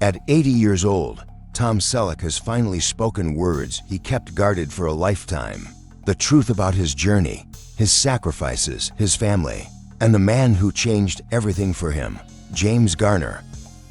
At 80 years old, Tom Selleck has finally spoken words he kept guarded for a lifetime. The truth about his journey, his sacrifices, his family, and the man who changed everything for him, James Garner.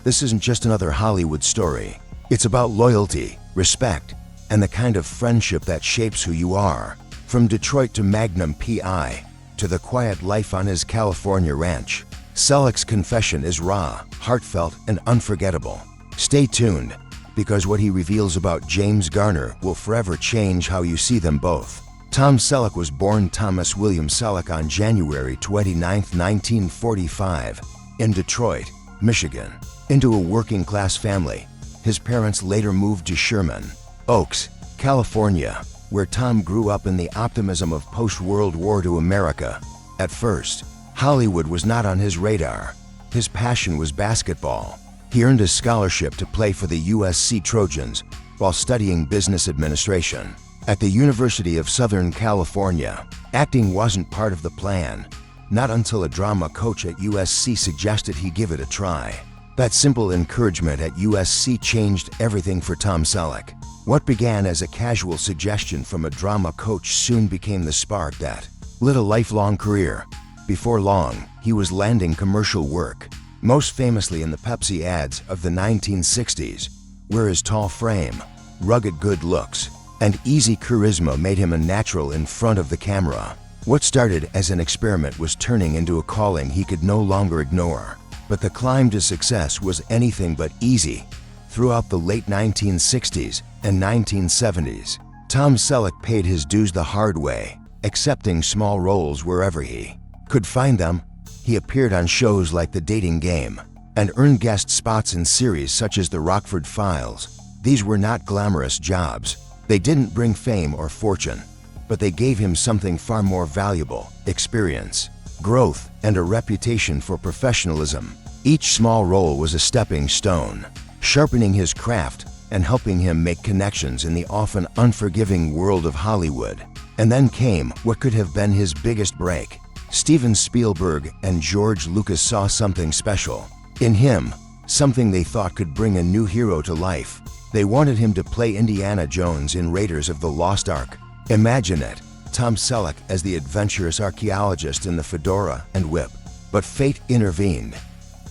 This isn't just another Hollywood story. It's about loyalty, respect, and the kind of friendship that shapes who you are. From Detroit to Magnum PI, to the quiet life on his California ranch, Selleck's confession is raw, heartfelt, and unforgettable. Stay tuned, because what he reveals about James Garner will forever change how you see them both. Tom Selleck was born Thomas William Selleck on January 29, 1945, in Detroit, Michigan, into a working-class family. His parents later moved to Sherman Oaks, California, where Tom grew up in the optimism of post-World War II America. At first, Hollywood was not on his radar. His passion was basketball. He earned a scholarship to play for the USC Trojans while studying business administration. At the University of Southern California, acting wasn't part of the plan, not until a drama coach at USC suggested he give it a try. That simple encouragement at USC changed everything for Tom Selleck. What began as a casual suggestion from a drama coach soon became the spark that lit a lifelong career. Before long, he was landing commercial work, most famously in the Pepsi ads of the 1960s, where his tall frame, rugged good looks, and easy charisma made him a natural in front of the camera. What started as an experiment was turning into a calling he could no longer ignore. But the climb to success was anything but easy. Throughout the late 1960s and 1970s, Tom Selleck paid his dues the hard way, accepting small roles wherever he could find them. He appeared on shows like The Dating Game and earned guest spots in series such as The Rockford Files. These were not glamorous jobs. They didn't bring fame or fortune, but they gave him something far more valuable: experience, growth, and a reputation for professionalism. Each small role was a stepping stone, sharpening his craft and helping him make connections in the often unforgiving world of Hollywood. And then came what could have been his biggest break. Steven Spielberg and George Lucas saw something special in him, something they thought could bring a new hero to life. They wanted him to play Indiana Jones in Raiders of the Lost Ark. Imagine it, Tom Selleck as the adventurous archaeologist in the fedora and whip. But fate intervened.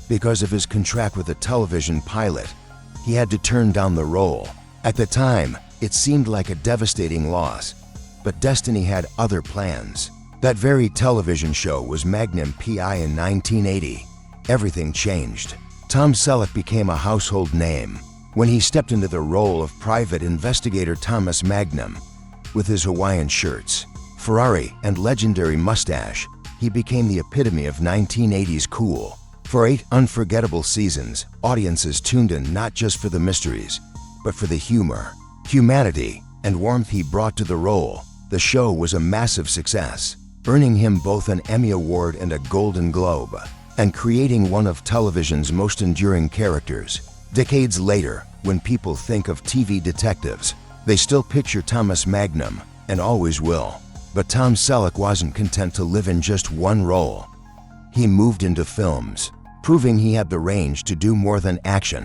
Because of his contract with a television pilot, he had to turn down the role. At the time, it seemed like a devastating loss, but destiny had other plans. That very television show was Magnum PI in 1980. Everything changed. Tom Selleck became a household name when he stepped into the role of Private Investigator Thomas Magnum. With his Hawaiian shirts, Ferrari, and legendary mustache, he became the epitome of 1980s cool. For 8 unforgettable seasons, audiences tuned in not just for the mysteries, but for the humor, humanity, and warmth he brought to the role. The show was a massive success, earning him both an Emmy Award and a Golden Globe, and creating one of television's most enduring characters. Decades later, when people think of TV detectives, they still picture Thomas Magnum, and always will. But Tom Selleck wasn't content to live in just one role. He moved into films, proving he had the range to do more than action.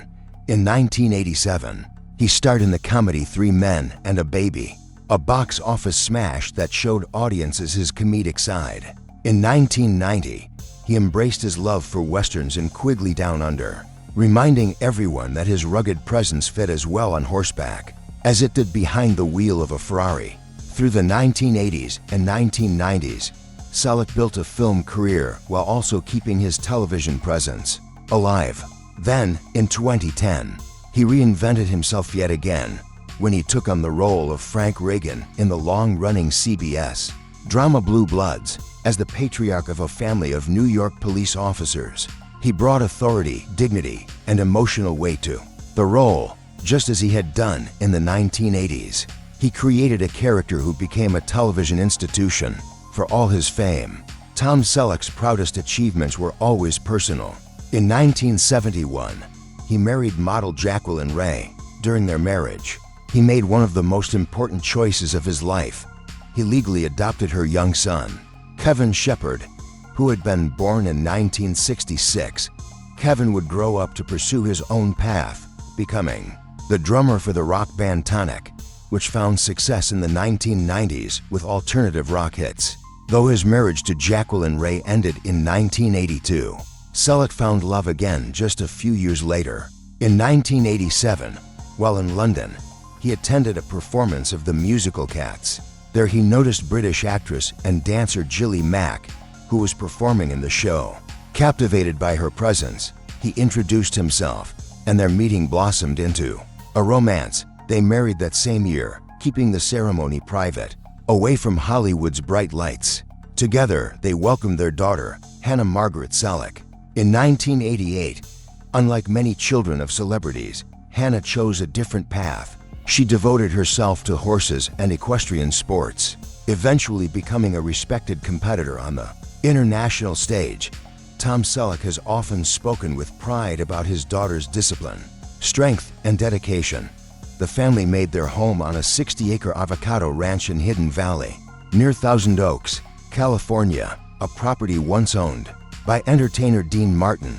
In 1987, he starred in the comedy 3 Men and a Baby, a box office smash that showed audiences his comedic side. In 1990, he embraced his love for westerns in Quigley Down Under, reminding everyone that his rugged presence fit as well on horseback as it did behind the wheel of a Ferrari. Through the 1980s and 1990s, Selleck built a film career while also keeping his television presence alive. Then, in 2010, he reinvented himself yet again when he took on the role of Frank Reagan in the long-running CBS drama Blue Bloods. As the patriarch of a family of New York police officers, he brought authority, dignity, and emotional weight to the role, just as he had done in the 1980s. He created a character who became a television institution. For all his fame, Tom Selleck's proudest achievements were always personal. In 1971, he married model Jacqueline Ray. During their marriage, he made one of the most important choices of his life. He legally adopted her young son, Kevin Shepard, who had been born in 1966. Kevin would grow up to pursue his own path, becoming the drummer for the rock band Tonic, which found success in the 1990s with alternative rock hits. Though his marriage to Jacqueline Ray ended in 1982, Selleck found love again just a few years later. In 1987, while in London, he attended a performance of the musical Cats. There he noticed British actress and dancer Gilly Mack, who was performing in the show. Captivated by her presence, he introduced himself, and their meeting blossomed into a romance. They married that same year, keeping the ceremony private, away from Hollywood's bright lights. Together, they welcomed their daughter, Hannah Margaret Selleck. In 1988, unlike many children of celebrities, Hannah chose a different path. She devoted herself to horses and equestrian sports, eventually becoming a respected competitor on the international stage. Tom Selleck has often spoken with pride about his daughter's discipline, strength, and dedication. The family made their home on a 60-acre avocado ranch in Hidden Valley, near Thousand Oaks, California, a property once owned by entertainer Dean Martin.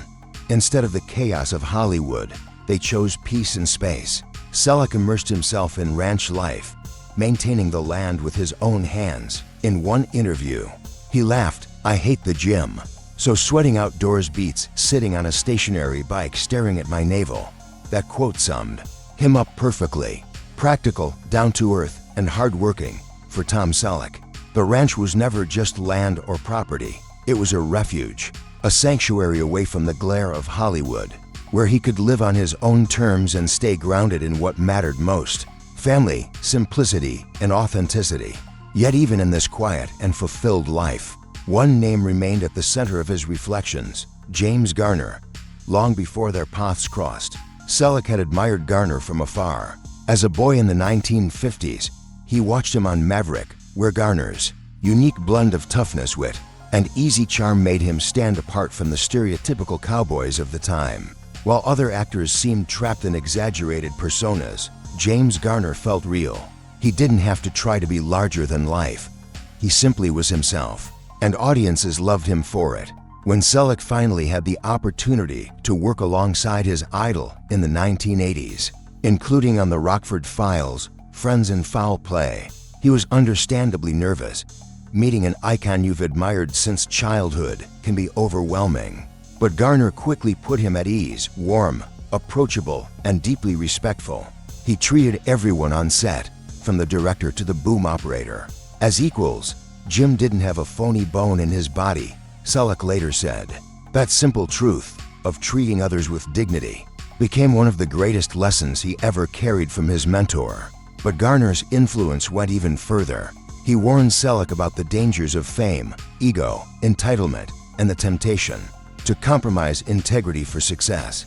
Instead of the chaos of Hollywood, they chose peace and space. Selleck immersed himself in ranch life, maintaining the land with his own hands. In one interview, he laughed, "I hate the gym, so sweating outdoors beats sitting on a stationary bike staring at my navel." That quote summed him up perfectly. Practical, down-to-earth, and hard-working. For Tom Selleck, the ranch was never just land or property. It was a refuge, a sanctuary away from the glare of Hollywood, where he could live on his own terms and stay grounded in what mattered most: family, simplicity, and authenticity. Yet even in this quiet and fulfilled life, one name remained at the center of his reflections: James Garner. Long before their paths crossed, Selleck had admired Garner from afar. As a boy in the 1950s, he watched him on Maverick, where Garner's unique blend of toughness, wit, and easy charm made him stand apart from the stereotypical cowboys of the time. While other actors seemed trapped in exaggerated personas, James Garner felt real. He didn't have to try to be larger than life. He simply was himself, and audiences loved him for it. When Selleck finally had the opportunity to work alongside his idol in the 1980s, including on The Rockford Files, Friends and Foul Play, he was understandably nervous. Meeting an icon you've admired since childhood can be overwhelming. But Garner quickly put him at ease, warm, approachable, and deeply respectful. He treated everyone on set, from the director to the boom operator, as equals. Jim didn't have a phony bone in his body, Selleck later said. That simple truth, of treating others with dignity, became one of the greatest lessons he ever carried from his mentor. But Garner's influence went even further. He warned Selleck about the dangers of fame, ego, entitlement, and the temptation to compromise integrity for success.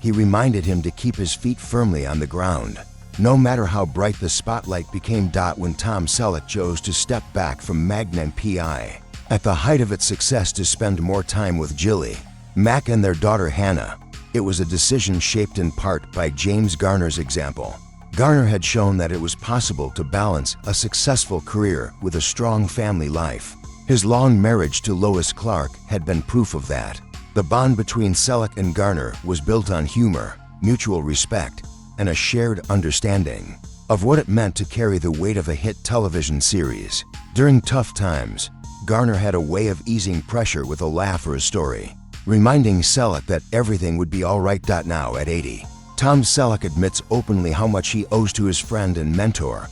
He reminded him to keep his feet firmly on the ground, no matter how bright the spotlight became. When Tom Selleck chose to step back from Magnum PI, at the height of its success, to spend more time with Gilly Mack and their daughter Hannah, it was a decision shaped in part by James Garner's example. Garner had shown that it was possible to balance a successful career with a strong family life. His long marriage to Lois Clark had been proof of that. The bond between Selleck and Garner was built on humor, mutual respect, and a shared understanding of what it meant to carry the weight of a hit television series. During tough times, Garner had a way of easing pressure with a laugh or a story, reminding Selleck that everything would be all right. Now at 80, Tom Selleck admits openly how much he owes to his friend and mentor.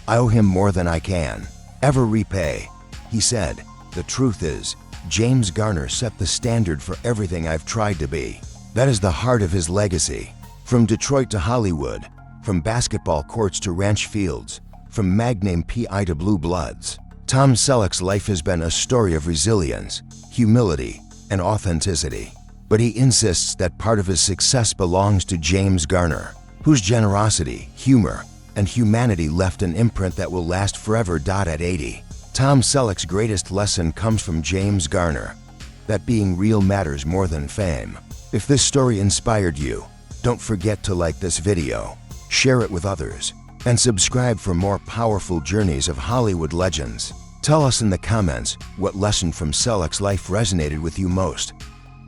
"I owe him more than I can ever repay," he said. "The truth is, James Garner set the standard for everything I've tried to be." That is the heart of his legacy. From Detroit to Hollywood, from basketball courts to ranch fields, from Magnum PI to Blue Bloods, Tom Selleck's life has been a story of resilience, humility, and authenticity. But he insists that part of his success belongs to James Garner, whose generosity, humor, and humanity left an imprint that will last forever. At 80, Tom Selleck's greatest lesson comes from James Garner: that being real matters more than fame. If this story inspired you, don't forget to like this video, share it with others, and subscribe for more powerful journeys of Hollywood legends. Tell us in the comments what lesson from Selleck's life resonated with you most.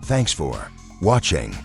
Thanks for watching.